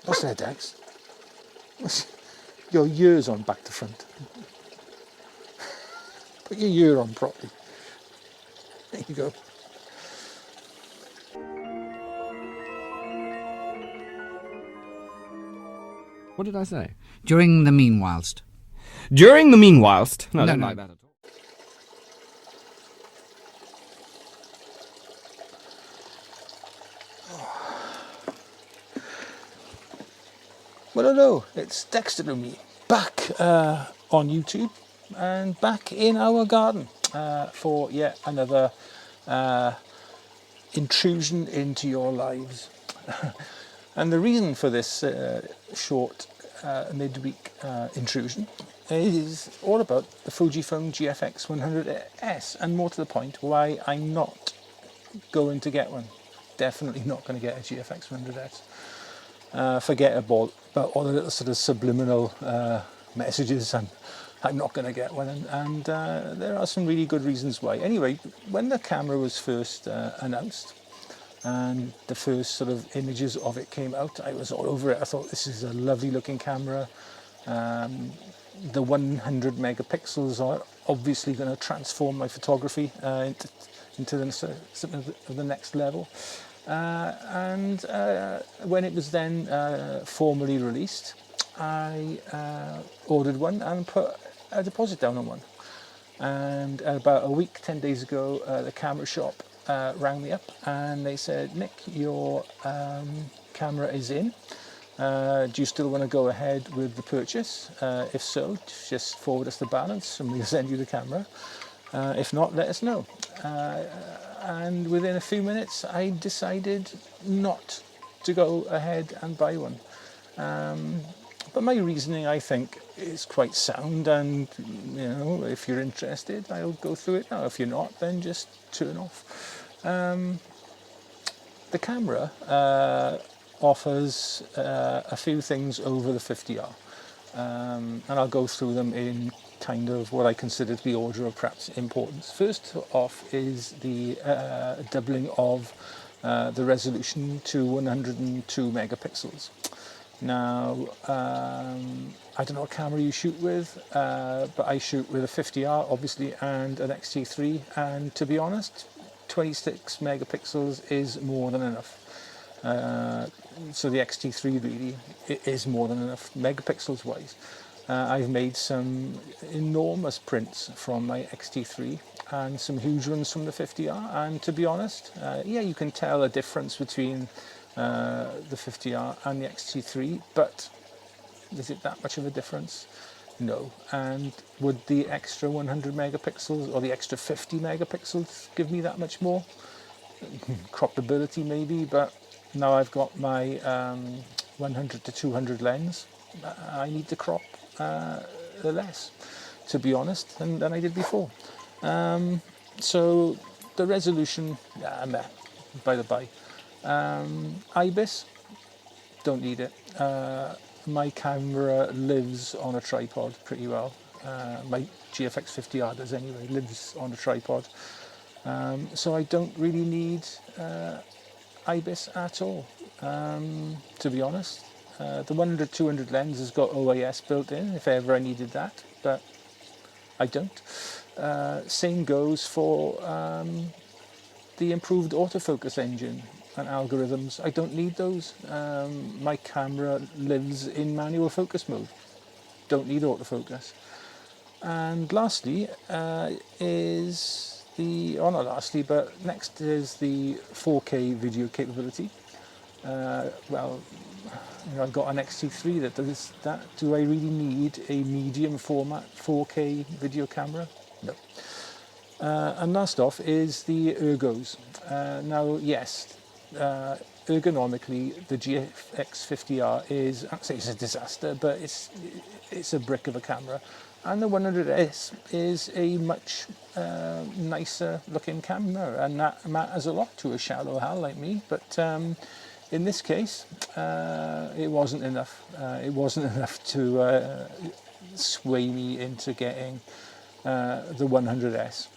What's that, Dex? Your ears on back to front. Put your ear on properly. There you go. What did I say? During the meanwhilest. During the meanwhilest? No, I don't like that at all. Well, hello, it's Dexter and me, back on YouTube and back in our garden for yet another intrusion into your lives. And the reason for this short midweek intrusion is all about the Fujifilm GFX100S, and more to the point, why I'm not going to get one. Definitely not going to get a GFX100S. Forget about all the little sort of subliminal messages, and I'm not going to get one, and there are some really good reasons why. Anyway, when the camera was first announced and the first sort of images of it came out, I was all over it. I thought, this is a lovely looking camera. The 100 megapixels are obviously going to transform my photography into something of the next level. And when it was then formally released, I ordered one and put a deposit down on one. And about a week, 10 days ago, the camera shop rang me up and they said, Nick, your camera is in. Do you still want to go ahead with the purchase? If so, just forward us the balance and we'll send you the camera. If not, let us know. And within a few minutes I decided not to go ahead and buy one. But my reasoning, I think, is quite sound, and you know, if you're interested, I'll go through it now. If you're not, then just turn off. The camera offers a few things over the 50R, and I'll go through them in kind of what I consider to be order of perhaps importance. First off is the doubling of the resolution to 102 megapixels. Now, I don't know what camera you shoot with, but I shoot with a 50R obviously and an X-T3, and to be honest, 26 megapixels is more than enough. So the X-T3 really is more than enough megapixels wise. I've made some enormous prints from my X-T3 and some huge ones from the 50R, and to be honest, yeah, you can tell a difference between the 50R and the X-T3, but is it that much of a difference? No. And would the extra 100 megapixels or the extra 50 megapixels give me that much more? Croppability maybe, but now I've got my 100 to 200 lens, I need to crop less, to be honest, than I did before. So the resolution, by the by. IBIS, don't need it. My camera lives on a tripod pretty well. My GFX50R does anyway, lives on a tripod. So I don't really need IBIS at all, to be honest. The 100-200 lens has got OIS built in if ever I needed that, but I don't. Same goes for the improved autofocus engine and algorithms. I don't need those. My camera lives in manual focus mode. Don't need autofocus. And lastly is the, or not lastly, but next is the 4K video capability. Well, you know, I've got an X-T3 that does that. Do I really need a medium format 4K video camera? No. And last off is the ergos. Now, yes, ergonomically, the GFX50R is, I'd say it's a disaster, but it's a brick of a camera. And the 100S is a much nicer looking camera, and that matters a lot to a shallow hal like me. But in this case, it wasn't enough. It wasn't enough to sway me into getting the 100S.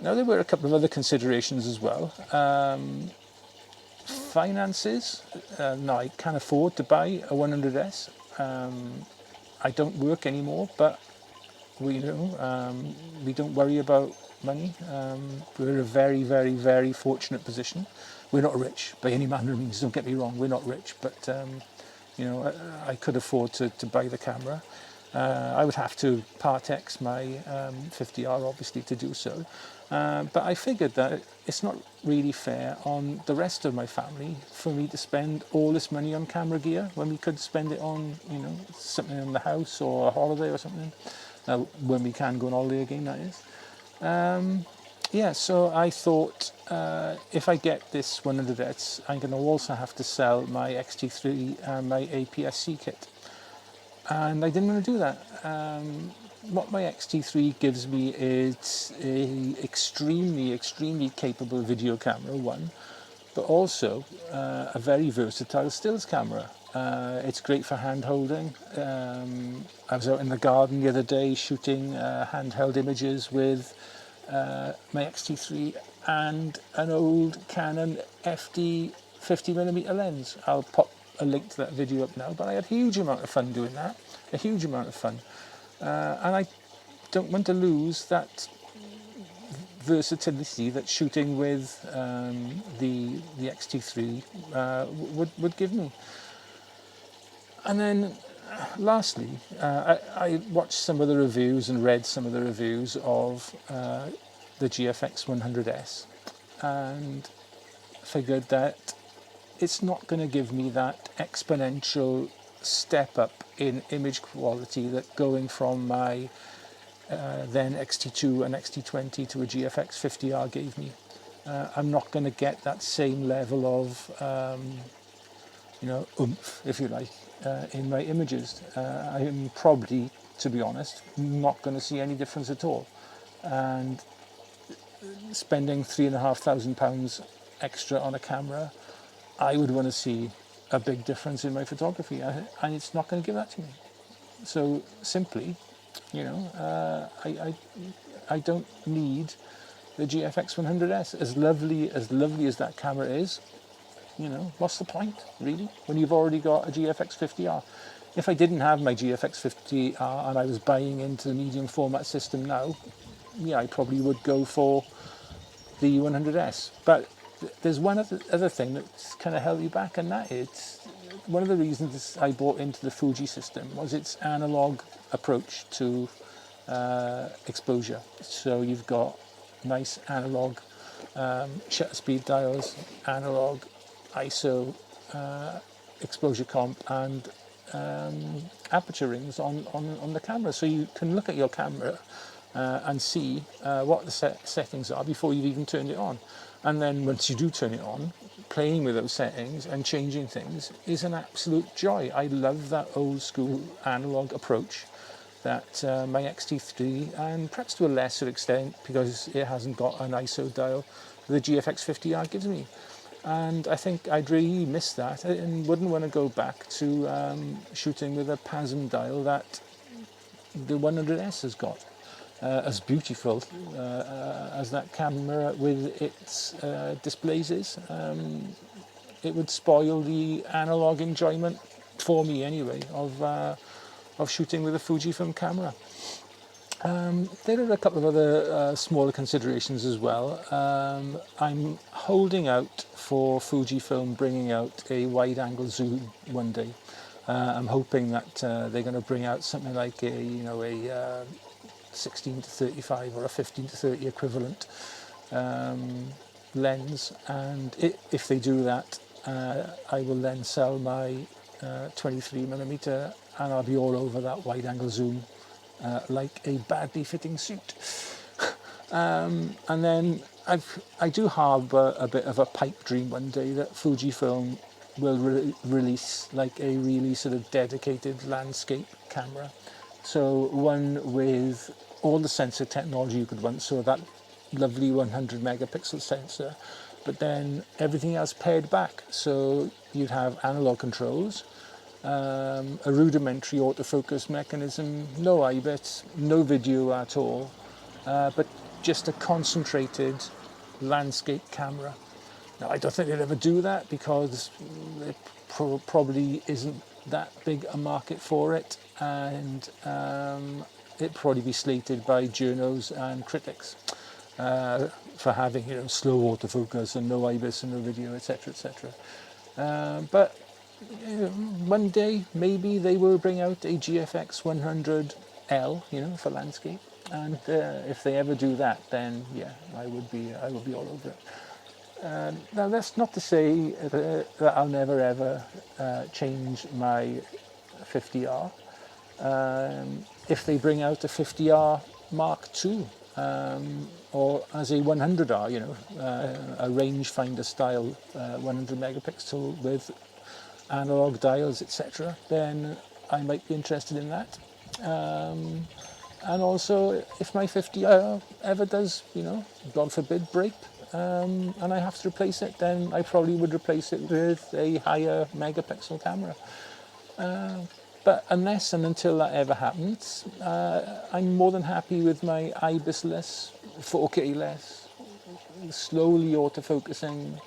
Now, there were a couple of other considerations as well. finances, no, I can't afford to buy a 100S. I don't work anymore, but we don't worry about money. We're in a very, very, very fortunate position. We're not rich by any manner of means. Don't get me wrong, we're not rich, but I could afford to buy the camera. I would have to part X my 50R obviously to do so, but I figured that it's not really fair on the rest of my family for me to spend all this money on camera gear when we could spend it on something in the house or a holiday or something. When we can go on holiday again, that is. Yeah, so I thought if I get this 100S, I'm going to also have to sell my XT3 and my APS-C kit. And I didn't want to do that. What my XT3 gives me is a extremely, extremely capable video camera, one, but also a very versatile stills camera. It's great for hand holding. I was out in the garden the other day shooting handheld images with my XT3 and an old Canon FD 50mm lens. I'll pop a link to that video up now, but I had a huge amount of fun doing that, a huge amount of fun. And I don't want to lose that versatility that shooting with the XT3 would give me. And then lastly, I watched some of the reviews and read some of the reviews of the GFX100S and figured that it's not going to give me that exponential step up in image quality that going from my then XT2 and XT20 to a GFX 50R gave me. I'm not going to get that same level of oomph, if you like, in my images. I am probably, to be honest, not going to see any difference at all. And spending £3,500 extra on a camera, I would want to see a big difference in my photography, and it's not going to give that to me. So simply, I don't need the GFX100S. As lovely as that camera is, what's the point, really, when you've already got a GFX 50R? If I didn't have my GFX 50R and I was buying into the medium format system now, yeah, I probably would go for the 100S. But there's one other thing that's kind of held you back, and that is one of the reasons I bought into the Fuji system was its analog approach to exposure. So you've got nice analog shutter speed dials, analog ISO, exposure comp, and aperture rings on the camera. So you can look at your camera and see what the settings are before you've even turned it on. And then once you do turn it on, playing with those settings and changing things is an absolute joy. I love that old school analog approach that my XT3, and perhaps to a lesser extent because it hasn't got an ISO dial, the GFX 50R gives me. And I think I'd really miss that and wouldn't want to go back to shooting with a PASM dial that the 100S has got. As beautiful as that camera with its displays is, it would spoil the analog enjoyment, for me anyway, of shooting with a Fujifilm camera. There are a couple of other smaller considerations as well. I'm holding out for Fujifilm bringing out a wide-angle zoom one day. I'm hoping that they're going to bring out something like a 16 to 35 or a 15 to 30 equivalent lens, and if they do that, I will then sell my 23mm and I'll be all over that wide-angle zoom like a badly fitting suit. And then I do harbour a bit of a pipe dream one day that Fujifilm will release like a really sort of dedicated landscape camera. So one with all the sensor technology you could want, so that lovely 100 megapixel sensor, but then everything else pared back. So you'd have analog controls, a rudimentary autofocus mechanism, no IBIT, no video at all, but just a concentrated landscape camera. Now, I don't think they'll ever do that because there probably isn't that big a market for it, and it'd probably be slated by journos and critics for having, you know, slow autofocus and no IBIS and no video, etc., etc. But you know, one day maybe they will bring out a GFX100L, you know, for landscape. And if they ever do that, then yeah, I would be all over it. Now that's not to say that I'll never ever change my 50R. If they bring out a 50R Mark II, or as a 100R, you know, a rangefinder style 100 megapixel with analog dials, etc., then I might be interested in that. And also, if my 50R ever does, you know, God forbid, break, and I have to replace it, then I probably would replace it with a higher megapixel camera. But unless and until that ever happens, I'm more than happy with my IBIS-less, 4K-less, slowly autofocusing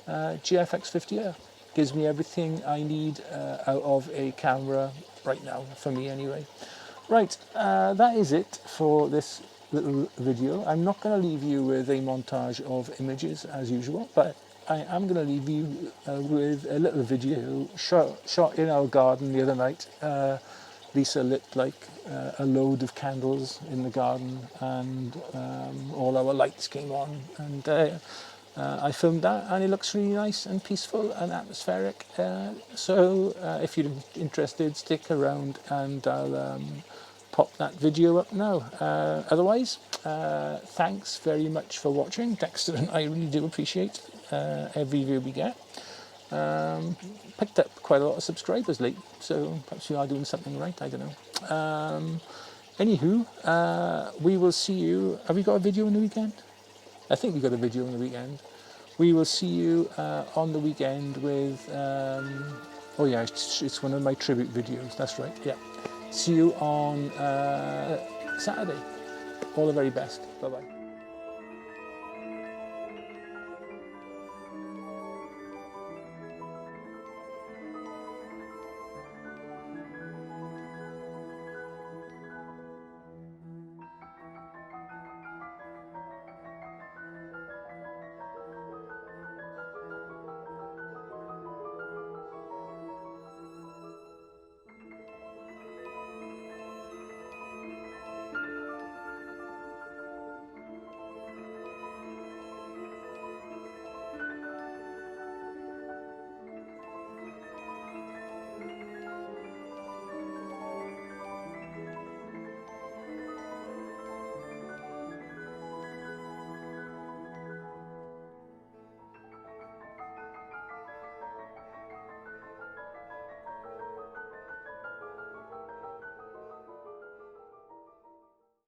GFX50R. Gives me everything I need out of a camera right now, for me anyway. Right, that is it for this little video. I'm not going to leave you with a montage of images as usual, but I am going to leave you with a little video shot in our garden the other night. Lisa lit like a load of candles in the garden, and all our lights came on, and I filmed that, and it looks really nice and peaceful and atmospheric. So if you're interested, stick around and I'll pop that video up now. Otherwise, thanks very much for watching. Dexter and I really do appreciate every view we get. Picked up quite a lot of subscribers lately, so perhaps we are doing something right, I don't know. Anywho, we will see you. Have we got a video on the weekend? I think we got a video on the weekend. We will see you on the weekend with, oh yeah, it's one of my tribute videos, that's right, yeah. See you on Saturday. All the very best, bye-bye.